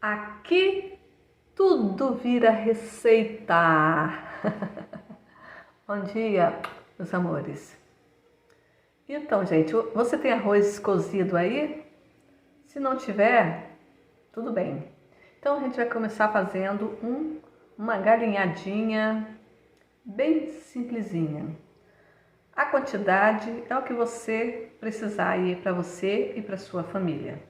Aqui tudo vira receita. Bom dia, meus amores. Então, gente, você tem arroz cozido aí? Se não tiver, tudo bem. Então a gente vai começar fazendo uma galinhadinha bem simplesinha. A quantidade é o que você precisar aí para você e para sua família.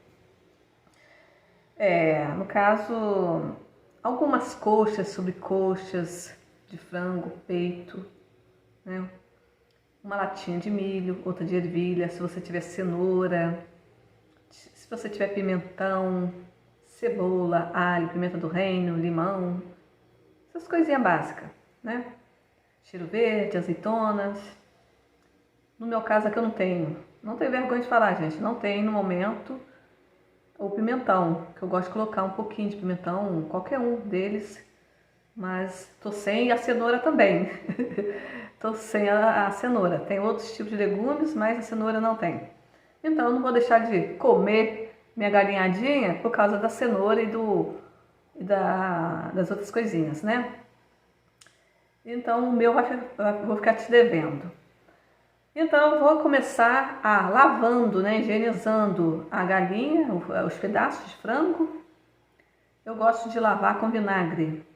No caso, algumas coxas, sobrecoxas de frango, peito, né? Uma latinha de milho, outra de ervilha, se você tiver cenoura, se você tiver pimentão, cebola, alho, pimenta do reino, limão, essas coisinhas básicas, né? Cheiro verde, azeitonas. No meu caso aqui eu não tenho vergonha de falar, gente, não tem no momento o pimentão, que eu gosto de colocar um pouquinho de pimentão, qualquer um deles, mas tô sem a cenoura também. Tô sem a cenoura. Tem outros tipos de legumes, mas a cenoura não tem. Então eu não vou deixar de comer minha galinhadinha por causa da cenoura das outras coisinhas, né? Então o meu vou ficar te devendo. Então eu vou começar lavando, né, higienizando a galinha, os pedaços de frango. Eu gosto de lavar com vinagre.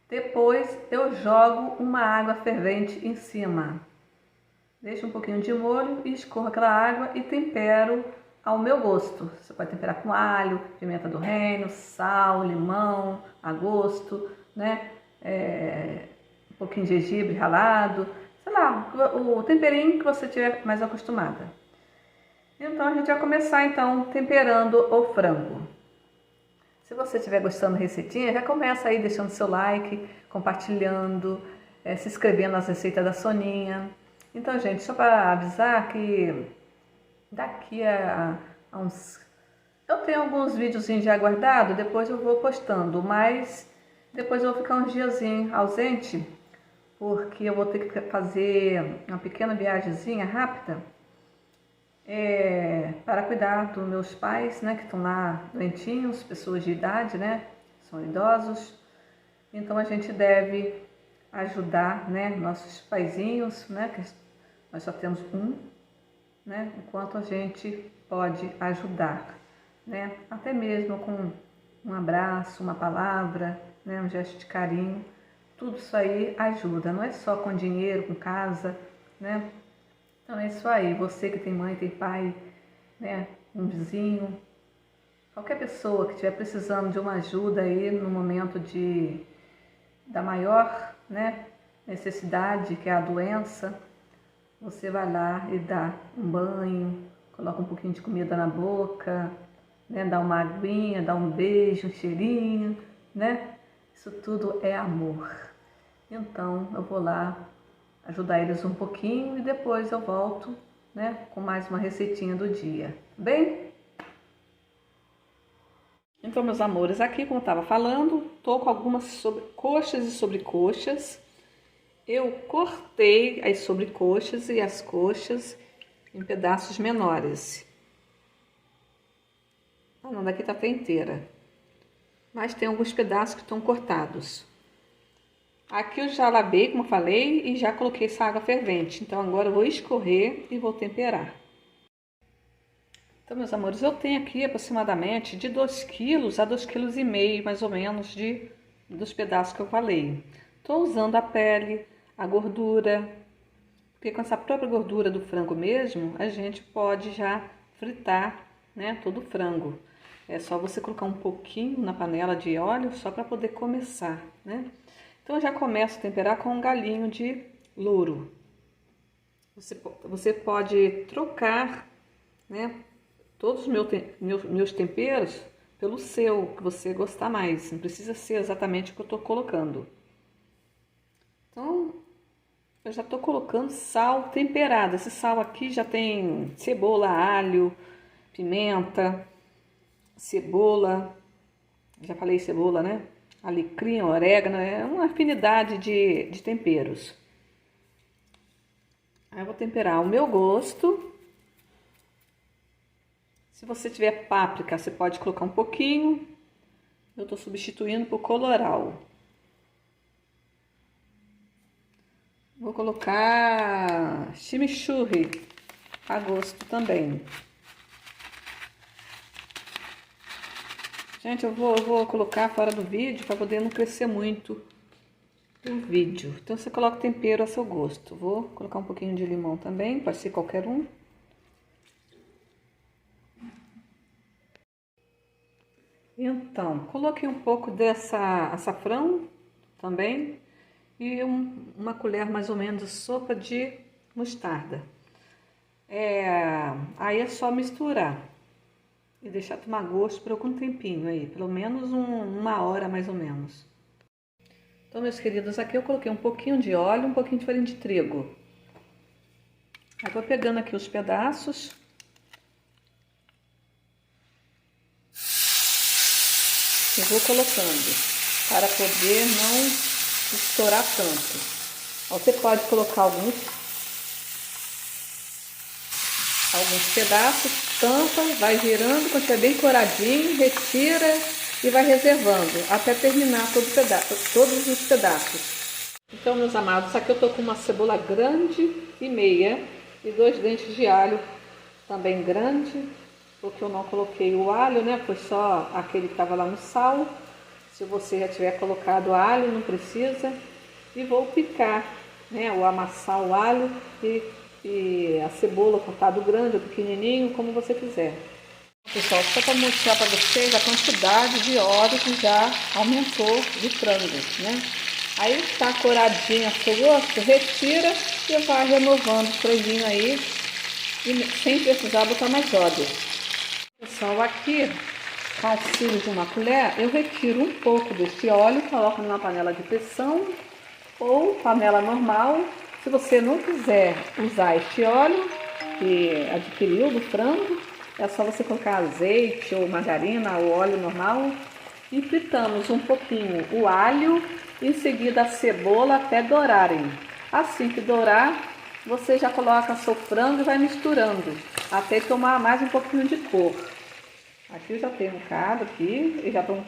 Depois eu jogo uma água fervente em cima. Deixo um pouquinho de molho e escorro aquela água e tempero ao meu gosto. Você pode temperar com alho, pimenta do reino, sal, limão, a gosto, né? Um pouquinho de gengibre ralado, sei lá, o temperinho que você tiver mais acostumada. Então a gente vai começar então temperando o frango. Se você estiver gostando da receitinha, já começa aí deixando seu like, compartilhando, se inscrevendo nas receitas da Soninha. Então, gente, só para avisar que daqui a uns... Eu tenho alguns videozinhos já guardados, depois eu vou postando, mas depois eu vou ficar uns diazinhos ausente, porque eu vou ter que fazer uma pequena viagemzinha rápida para cuidar dos meus pais, né, que estão lá doentinhos, pessoas de idade, né, são idosos. Então a gente deve ajudar, né, nossos paizinhos, né, que nós só temos um, né, enquanto a gente pode ajudar, né, até mesmo com um abraço, uma palavra, né, um gesto de carinho. Tudo isso aí ajuda, não é só com dinheiro, com casa, né? Então é isso aí, você que tem mãe, tem pai, né, um vizinho, qualquer pessoa que estiver precisando de uma ajuda aí no momento da maior, né, necessidade, que é a doença, você vai lá e dá um banho, coloca um pouquinho de comida na boca, né, dá uma aguinha, dá um beijo, um cheirinho, né? Isso tudo é amor. Então eu vou lá ajudar eles um pouquinho e depois eu volto, né, com mais uma receitinha do dia. Bem? Então, meus amores, aqui como eu estava falando, tô com algumas coxas e sobrecoxas. Eu cortei as sobrecoxas e as coxas em pedaços menores. Ah, não, daqui tá até inteira. Mas tem alguns pedaços que estão cortados. Aqui eu já lavei, como eu falei, e já coloquei essa água fervente. Então agora eu vou escorrer e vou temperar. Então, meus amores, eu tenho aqui aproximadamente de 2 quilos a 2,5 kg, mais ou menos, dos pedaços que eu falei. Estou usando a pele, a gordura, porque com essa própria gordura do frango mesmo, a gente pode já fritar, né, todo o frango. É só você colocar um pouquinho na panela de óleo, só para poder começar, né? Então eu já começo a temperar com um galinho de louro. Você pode trocar, né, todos os meus temperos pelo seu, que você gostar mais. Não precisa ser exatamente o que eu estou colocando. Então, eu já estou colocando sal temperado. Esse sal aqui já tem cebola, alho, pimenta, cebola, já falei cebola, né? Alecrim, orégano, é uma afinidade de temperos. Aí eu vou temperar ao meu gosto. Se você tiver páprica, você pode colocar um pouquinho. eu estou substituindo por colorau. Vou colocar chimichurri a gosto também. Gente, eu vou colocar fora do vídeo para poder não crescer muito o vídeo. Então você coloca o tempero a seu gosto. Vou colocar um pouquinho de limão também, pode ser qualquer um. Então, coloquei um pouco dessa açafrão também e uma colher mais ou menos de sopa de mostarda. Aí é só misturar e deixar tomar gosto por algum tempinho aí, pelo menos uma hora mais ou menos. Então, meus queridos, aqui eu coloquei um pouquinho de óleo, um pouquinho de farinha de trigo. Aí vou pegando aqui os pedaços. Eu vou colocando para poder não estourar tanto. Você pode colocar alguns pedaços, tampa, vai girando, quando estiver bem coradinho, retira e vai reservando até terminar todos os pedaços. Então, meus amados, aqui eu tô com uma cebola grande e meia e 2 dentes de alho também grande, porque eu não coloquei o alho, né? Foi só aquele que estava lá no sal. Se você já tiver colocado alho, não precisa. E vou picar, né? Ou amassar o alho e a cebola cortado grande ou pequenininho, como você quiser. Pessoal, só para mostrar para vocês a quantidade de óleo que já aumentou de frango, né? Aí está coradinho a seu gosto, retira e vai renovando o franguinho aí, e sem precisar botar mais óleo. Pessoal, aqui, com auxílio de uma colher, eu retiro um pouco desse óleo, coloco numa panela de pressão ou panela normal. Se você não quiser usar este óleo que adquiriu do frango, é só você colocar azeite ou margarina ou óleo normal e fritamos um pouquinho o alho, em seguida a cebola até dourarem. Assim que dourar, você já coloca seu frango e vai misturando até tomar mais um pouquinho de cor. Aqui eu já tenho um bocado aqui, e já estão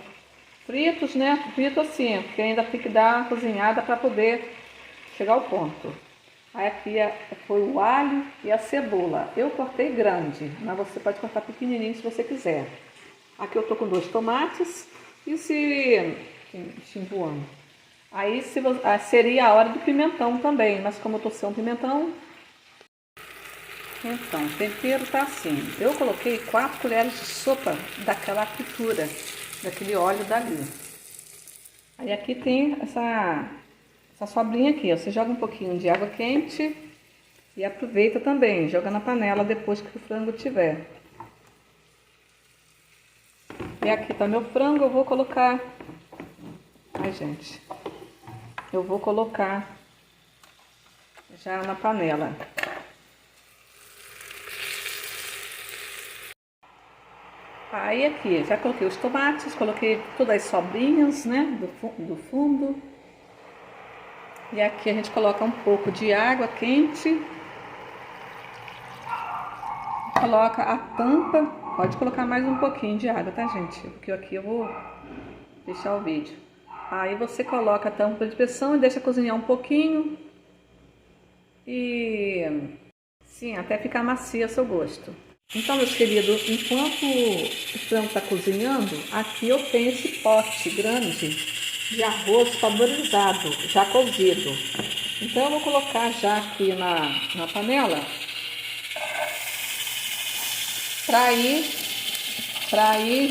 fritos, né? Frito assim, porque ainda tem que dar uma cozinhada para poder chegar ao ponto. Aí aqui foi o alho e a cebola. Eu cortei grande, mas você pode cortar pequenininho se você quiser. Aqui eu tô com 2 tomates e voando. Aí seria a hora do pimentão também, mas como eu tô sem um pimentão, então o tempero tá assim. Eu coloquei 4 colheres de sopa daquela fritura, daquele óleo dali. Aí aqui tem essa sobrinha aqui, ó. Você joga um pouquinho de água quente e aproveita também, joga na panela depois que o frango tiver. E aqui tá meu frango, eu vou colocar. Ai, gente. Eu vou colocar já na panela. Aí aqui, já coloquei os tomates, coloquei todas as sobrinhas, né, do fundo. E aqui a gente coloca um pouco de água quente. Coloca a tampa, pode colocar mais um pouquinho de água, tá, gente? Porque aqui eu vou deixar o vídeo. Aí você coloca a tampa de pressão e deixa cozinhar um pouquinho. E sim, até ficar macia a seu gosto. Então, meus queridos, enquanto o frango está cozinhando, aqui eu tenho esse pote grande de arroz saborizado, já cozido. Então eu vou colocar já aqui na panela para ir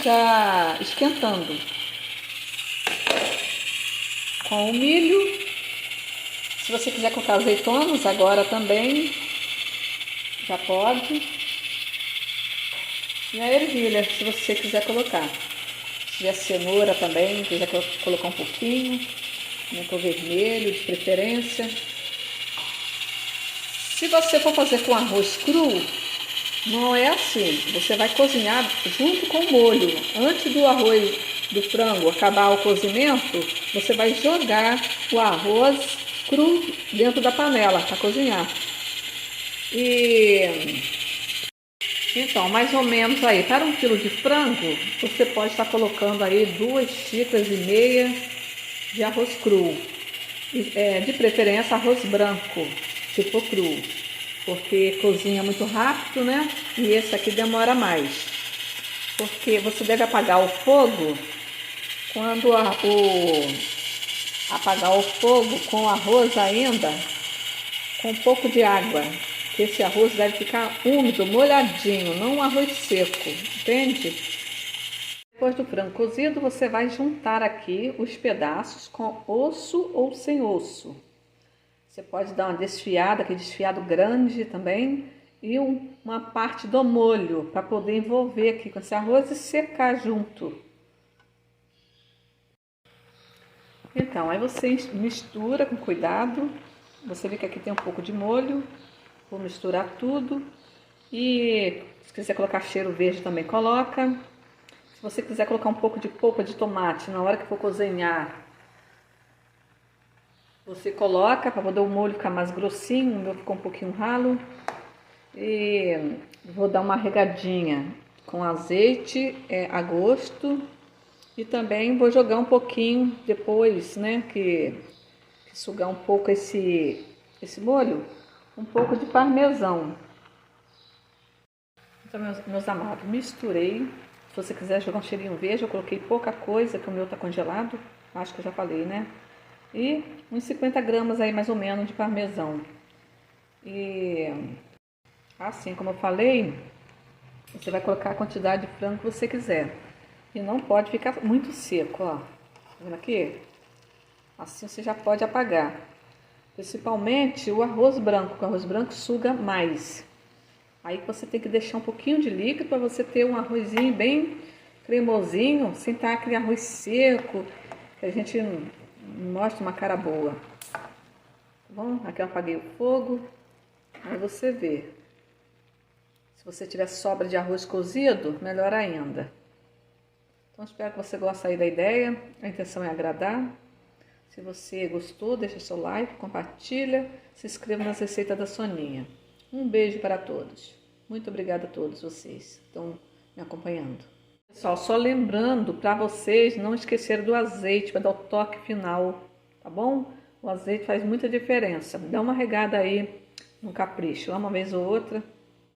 já esquentando. Com o milho, se você quiser colocar azeitonas agora também, já pode. E a ervilha, se você quiser colocar. Se tiver cenoura também, quiser colocar um pouquinho, pimentão vermelho de preferência. Se você for fazer com arroz cru, não é assim. Você vai cozinhar junto com o molho. Antes do arroz do frango acabar o cozimento, você vai jogar o arroz cru dentro da panela para cozinhar. E Então, mais ou menos aí, para 1 quilo de frango, você pode estar colocando aí 2,5 xícaras de arroz cru. De preferência arroz branco, se for cru, porque cozinha muito rápido, né? E esse aqui demora mais. Porque você deve apagar o fogo quando apagar o fogo com o arroz ainda, com um pouco de água. Que esse arroz deve ficar úmido, molhadinho, não um arroz seco, entende? Depois do frango cozido, você vai juntar aqui os pedaços com osso ou sem osso. Você pode dar uma desfiada, aquele desfiado grande também, e uma parte do molho para poder envolver aqui com esse arroz e secar junto. Então, aí você mistura com cuidado. Você vê que aqui tem um pouco de molho. Vou misturar tudo. E se quiser colocar cheiro verde também coloca. Se você quiser colocar um pouco de polpa de tomate na hora que for cozinhar, você coloca para poder o molho ficar mais grossinho. O meu ficou um pouquinho ralo. E vou dar uma regadinha com azeite a gosto. E também vou jogar um pouquinho depois, né, que sugar um pouco esse molho, um pouco de parmesão. Então, meus amados, misturei. Se você quiser jogar um cheirinho verde, eu coloquei pouca coisa, que o meu tá congelado. Acho que eu já falei, né? E uns 50 gramas aí, mais ou menos, de parmesão. E assim como eu falei, você vai colocar a quantidade de frango que você quiser. E não pode ficar muito seco, ó. Tá vendo aqui? Assim você já pode apagar. Principalmente o arroz branco, porque o arroz branco suga mais. Aí você tem que deixar um pouquinho de líquido para você ter um arrozinho bem cremosinho, sem estar aquele arroz seco, que a gente mostra uma cara boa. Tá bom? Aqui eu apaguei o fogo. Aí você vê. Se você tiver sobra de arroz cozido, melhor ainda. Então espero que você goste aí da ideia. A intenção é agradar. Se você gostou, deixa seu like, compartilha, se inscreva nas receitas da Soninha. Um beijo para todos. Muito obrigada a todos vocês que estão me acompanhando. Pessoal, só lembrando para vocês não esquecerem do azeite para dar o toque final, tá bom? O azeite faz muita diferença. Dá uma regada aí no capricho, uma vez ou outra.